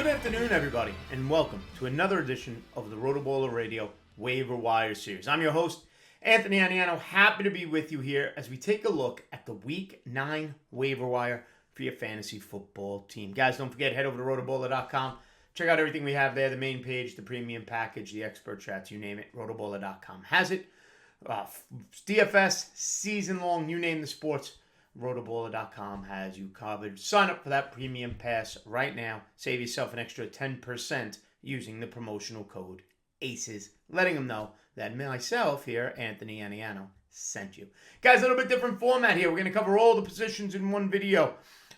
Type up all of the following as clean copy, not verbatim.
Good afternoon, everybody, and welcome to another edition of the Rotoballer Radio Waiver Wire Series. I'm your host, Anthony Aniano. Happy to be with you here as we take a look at the Week 9 Waiver Wire for your fantasy football team. Guys, don't forget, head over to rotoballer.com. Check out everything we have there, the main page, the premium package, the expert chats, you name it. Rotoballer.com has it. DFS, season-long, you name the sports. Rotoballer.com has you covered. Sign up for that premium pass right now. Save yourself an extra 10% using the promotional code ACES. Letting them know that myself here, Anthony Aniano, sent you. Guys, a little bit different format here. We're going to cover all the positions in one video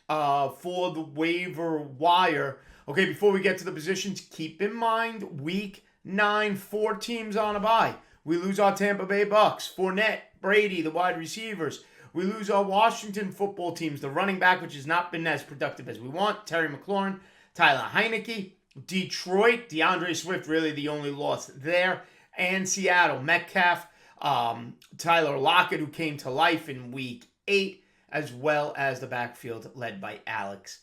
for the waiver wire. Okay, before we get to the positions, keep in mind, Week 9, 4 teams on a bye. We lose our Tampa Bay Bucks, Fournette, Brady, the wide receivers. We lose our Washington football teams, the running back, which has not been as productive as we want, Terry McLaurin, Tyler Heineke, Detroit, DeAndre Swift, really the only loss there, and Seattle, Metcalf, Tyler Lockett, who came to life in Week 8, as well as the backfield led by Alex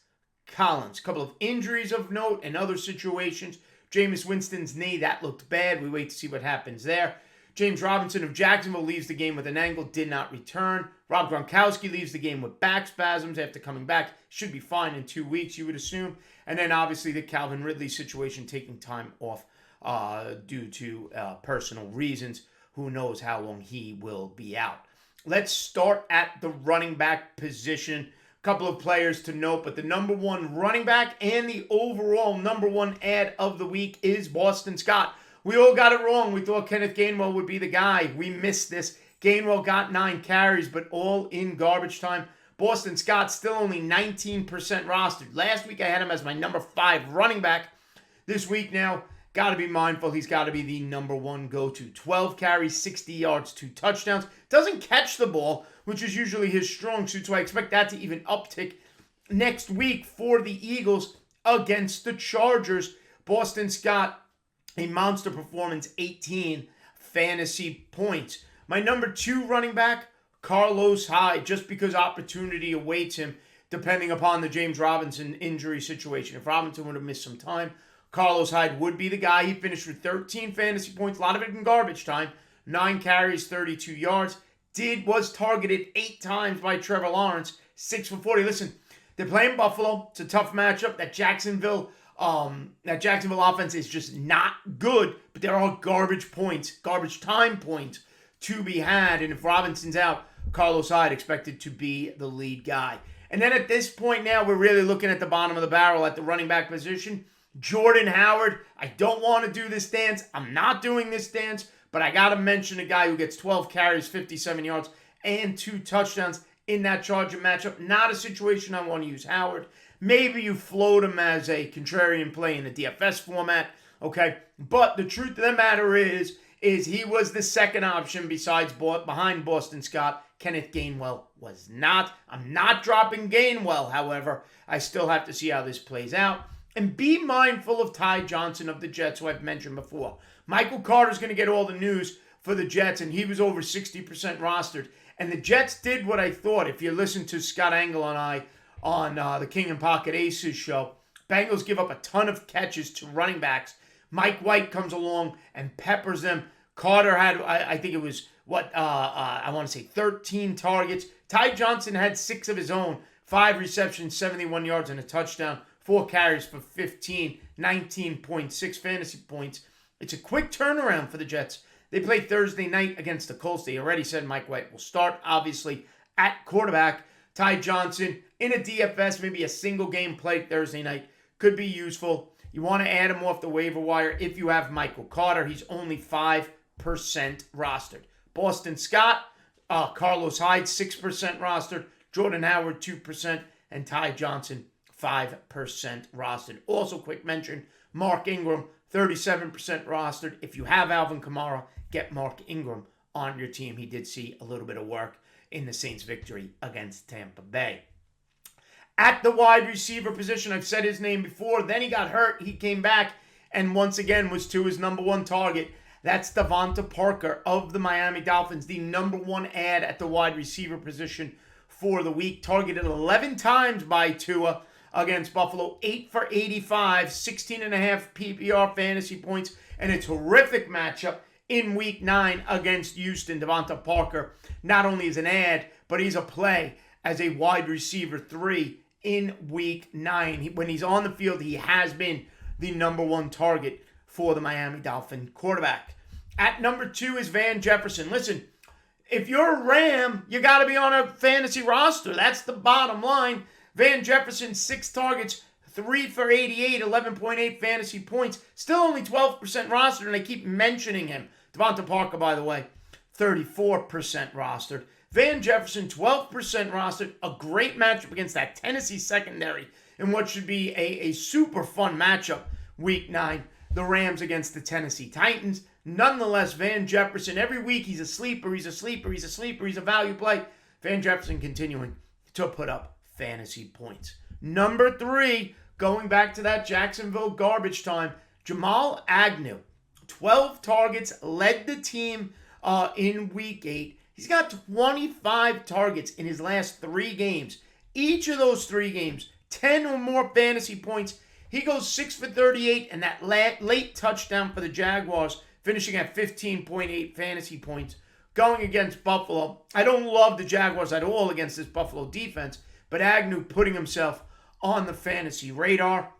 Collins. A couple of injuries of note and other situations. Jameis Winston's knee, that looked bad. We wait to see what happens there. James Robinson of Jacksonville leaves the game with an ankle, did not return. Rob Gronkowski leaves the game with back spasms after coming back. Should be fine in 2 weeks, you would assume. And then obviously the Calvin Ridley situation, taking time off due to personal reasons. Who knows how long he will be out. Let's start at the running back position. A couple of players to note, but the number one running back and the overall number one ad of the week is Boston Scott. We all got it wrong. We thought Kenneth Gainwell would be the guy. We missed this. Gainwell got 9 carries, but all in garbage time. Boston Scott still only 19% rostered. Last week I had him as my number 5 running back. This week now, got to be mindful. He's got to be the number 1 go-to. 12 carries, 60 yards, 2 touchdowns. Doesn't catch the ball, which is usually his strong suit, so I expect that to even uptick next week for the Eagles against the Chargers. Boston Scott, a monster performance, 18 fantasy points. My number 2 running back, Carlos Hyde, just because opportunity awaits him depending upon the James Robinson injury situation. If Robinson would have missed some time, Carlos Hyde would be the guy. He finished with 13 fantasy points, a lot of it in garbage time. 9 carries, 32 yards. Was targeted 8 times by Trevor Lawrence, 6 for 40. Listen, they're playing Buffalo. It's a tough matchup. That Jacksonville offense is just not good, but there are garbage time points to be had. And if Robinson's out, Carlos Hyde expected to be the lead guy. And then at this point now, we're really looking at the bottom of the barrel at the running back position. Jordan Howard, I don't want to do this dance. I'm not doing this dance, but I got to mention a guy who gets 12 carries, 57 yards, and 2 touchdowns in that Charger matchup. Not a situation I want to use Howard. Maybe you float him as a contrarian play in the DFS format, okay? But the truth of the matter is he was the second option behind Boston Scott. Kenneth Gainwell was not. I'm not dropping Gainwell, however. I still have to see how this plays out. And be mindful of Ty Johnson of the Jets, who I've mentioned before. Michael Carter's going to get all the news for the Jets, and he was over 60% rostered. And the Jets did what I thought. If you listen to Scott Angle and I on the King and Pocket Aces show, Bengals give up a ton of catches to running backs. Mike White comes along and peppers them. Carter had, I think it was, 13 targets. Ty Johnson had 6 of his own, 5 receptions, 71 yards, and a touchdown. 4 carries for 15, 19.6 fantasy points. It's a quick turnaround for the Jets. They play Thursday night against the Colts. They already said Mike White will start, obviously, at quarterback. Ty Johnson in a DFS, maybe a single game play Thursday night, could be useful. You want to add him off the waiver wire if you have Michael Carter. He's only 5% rostered. Boston Scott, Carlos Hyde, 6% rostered. Jordan Howard, 2%. And Ty Johnson, 5% rostered. Also, quick mention, Mark Ingram, 37% rostered. If you have Alvin Kamara, get Mark Ingram on your team. He did see a little bit of work in the Saints' victory against Tampa Bay. At the wide receiver position, I've said his name before. Then he got hurt. He came back and once again was to his number 1 target. That's Devonta Parker of the Miami Dolphins, the number 1 ad at the wide receiver position for the week. Targeted 11 times by Tua. against Buffalo. 8 for 85, 16.5 PPR fantasy points, and a terrific matchup in Week 9 against Houston. Devonta Parker not only is an ad, but he's a play as a wide receiver 3 in Week 9. When he's on the field, he has been the number 1 target for the Miami Dolphin quarterback. At number 2 is Van Jefferson. Listen, if you're a Ram, you got to be on a fantasy roster. That's the bottom line. Van Jefferson, 6 targets, 3 for 88, 11.8 fantasy points. Still only 12% rostered, and I keep mentioning him. Devonta Parker, by the way, 34% rostered. Van Jefferson, 12% rostered. A great matchup against that Tennessee secondary in what should be a super fun matchup, Week 9. The Rams against the Tennessee Titans. Nonetheless, Van Jefferson, every week he's a sleeper, he's a value play. Van Jefferson continuing to put up fantasy points. Number 3, going back to that Jacksonville garbage time, Jamal Agnew. 12 targets, led the team in Week 8. He's got 25 targets in his last 3 games. Each of those 3 games, 10 or more fantasy points. He goes 6 for 38, and that late touchdown for the Jaguars, finishing at 15.8 fantasy points. Going against Buffalo, I don't love the Jaguars at all against this Buffalo defense, but Agnew putting himself on the fantasy radar.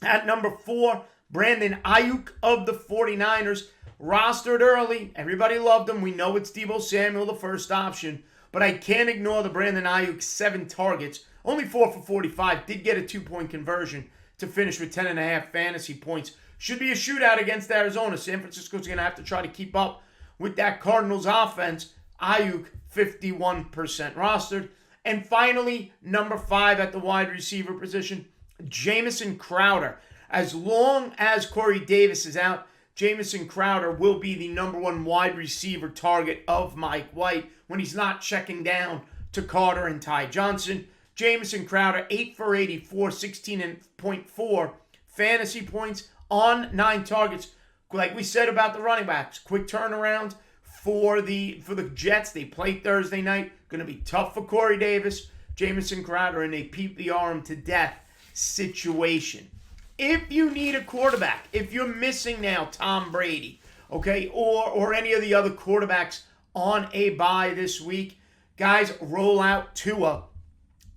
At number 4, Brandon Ayuk of the 49ers, rostered early. Everybody loved him. We know it's Deebo Samuel, the first option, but I can't ignore the Brandon Ayuk 7 targets, only 4 for 45, did get a 2-point conversion to finish with 10.5 fantasy points. Should be a shootout against Arizona. San Francisco's going to have to try to keep up with that Cardinals offense. Ayuk, 51% rostered. And finally, number 5 at the wide receiver position, Jamison Crowder. As long as Corey Davis is out, Jamison Crowder will be the number 1 wide receiver target of Mike White when he's not checking down to Carter and Ty Johnson. Jamison Crowder, 8 for 84, 16.4 fantasy points on 9 targets. Like we said about the running backs, quick turnaround for the Jets. They play Thursday night. Going to be tough for Corey Davis. Jamison Crowder in a PPR him to death situation. If you need a quarterback, if you're missing now Tom Brady, okay, or any of the other quarterbacks on a bye this week, guys, roll out Tua,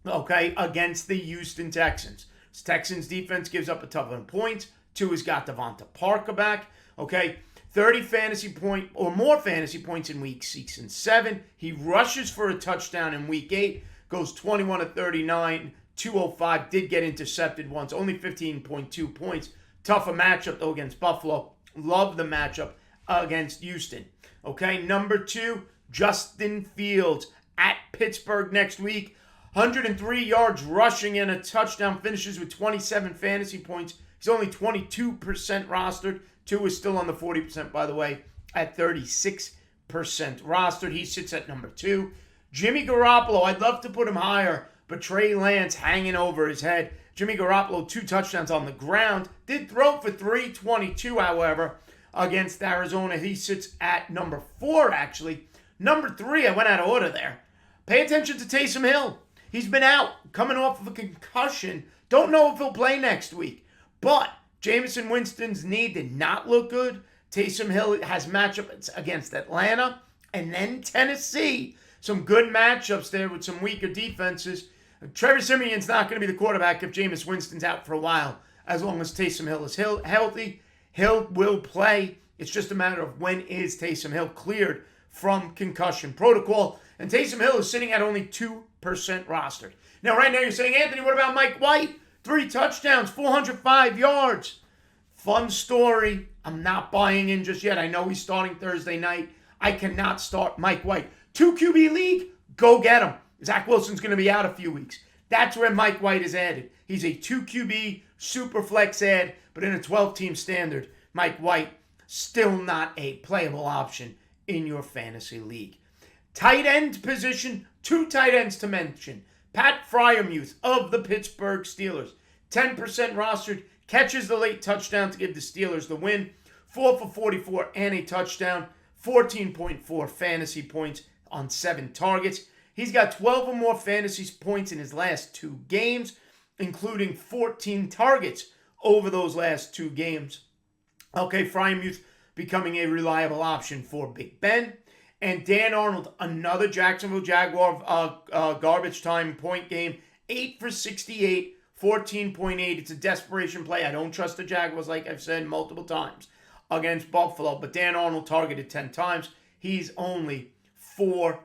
okay, against the Houston Texans. This Texans defense gives up a ton of points. Tua's got Devonta Parker back, okay, 30 fantasy point or more fantasy points in week 6 and 7. He rushes for a touchdown in week 8, goes 21 to 39, 205, did get intercepted once, only 15.2 points. Tougher matchup though against Buffalo. Love the matchup against Houston. Okay, number 2, Justin Fields at Pittsburgh next week. 103 yards rushing and a touchdown, finishes with 27 fantasy points. He's only 22% rostered. 2 is still on the 40%, by the way, at 36% rostered. He sits at number 2. Jimmy Garoppolo, I'd love to put him higher, but Trey Lance hanging over his head. Jimmy Garoppolo, 2 touchdowns on the ground. Did throw for 322, however, against Arizona. He sits at number 4, actually. Number 3, I went out of order there. Pay attention to Taysom Hill. He's been out, coming off of a concussion. Don't know if he'll play next week. But Jameson Winston's knee did not look good. Taysom Hill has matchups against Atlanta and then Tennessee. Some good matchups there with some weaker defenses. Trevor Siemian's not going to be the quarterback if Jameis Winston's out for a while. As long as Taysom Hill is healthy, Hill will play. It's just a matter of when is Taysom Hill cleared from concussion protocol. And Taysom Hill is sitting at only 2% rostered. Now, right now you're saying, Anthony, what about Mike White? 3 touchdowns, 405 yards. Fun story. I'm not buying in just yet. I know he's starting Thursday night. I cannot start Mike White. 2 QB league, go get him. Zach Wilson's going to be out a few weeks. That's where Mike White is added. He's a 2 QB super flex add, but in a 12-team standard, Mike White still not a playable option in your fantasy league. Tight end position, 2 tight ends to mention. Pat Freiermuth of the Pittsburgh Steelers, 10% rostered, catches the late touchdown to give the Steelers the win. 4 for 44 and a touchdown, 14.4 fantasy points on 7 targets. He's got 12 or more fantasy points in his last 2 games. including 14 targets over those last 2 games. Okay, Frymuth becoming a reliable option for Big Ben. And Dan Arnold, another Jacksonville Jaguar garbage time point game, 8 for 68, 14.8. It's a desperation play. I don't trust the Jaguars, like I've said multiple times, against Buffalo. But Dan Arnold targeted 10 times. He's only 4%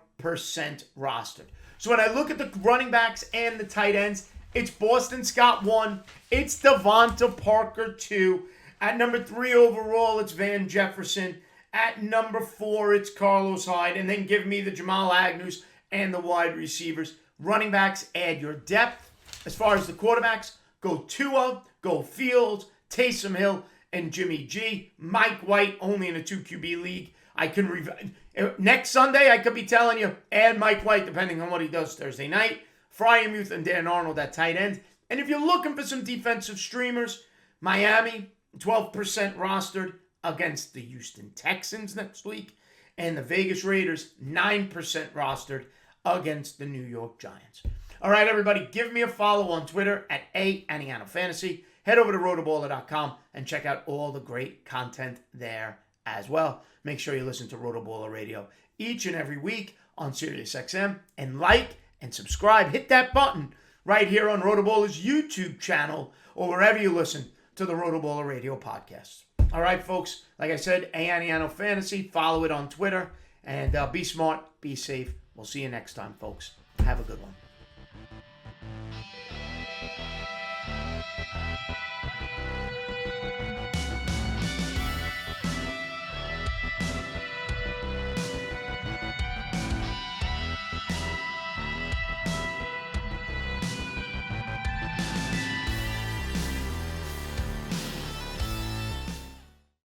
rostered. So when I look at the running backs and the tight ends, it's Boston Scott 1. It's Devonta Parker 2. At number 3 overall, it's Van Jefferson. At number 4, it's Carlos Hyde. And then give me the Jamal Agnews and the wide receivers. Running backs, add your depth. As far as the quarterbacks, go Tua, go Fields, Taysom Hill, and Jimmy G. Mike White, only in a 2 QB league. I can next Sunday, I could be telling you, add Mike White, depending on what he does Thursday night. Frymuth and Dan Arnold at tight end. And if you're looking for some defensive streamers, Miami, 12% rostered against the Houston Texans next week. And the Vegas Raiders, 9% rostered against the New York Giants. All right, everybody, give me a follow on Twitter at @Aniano Fantasy. Head over to rotoballer.com and check out all the great content there as well. Make sure you listen to Rotoballer Radio each and every week on SiriusXM. And like and subscribe. Hit that button right here on Rotoballer's YouTube channel or wherever you listen to the Rotoballer Radio podcasts. All right, folks. Like I said, Aniano Fantasy. Follow it on Twitter. And be smart. Be safe. We'll see you next time, folks. Have a good one.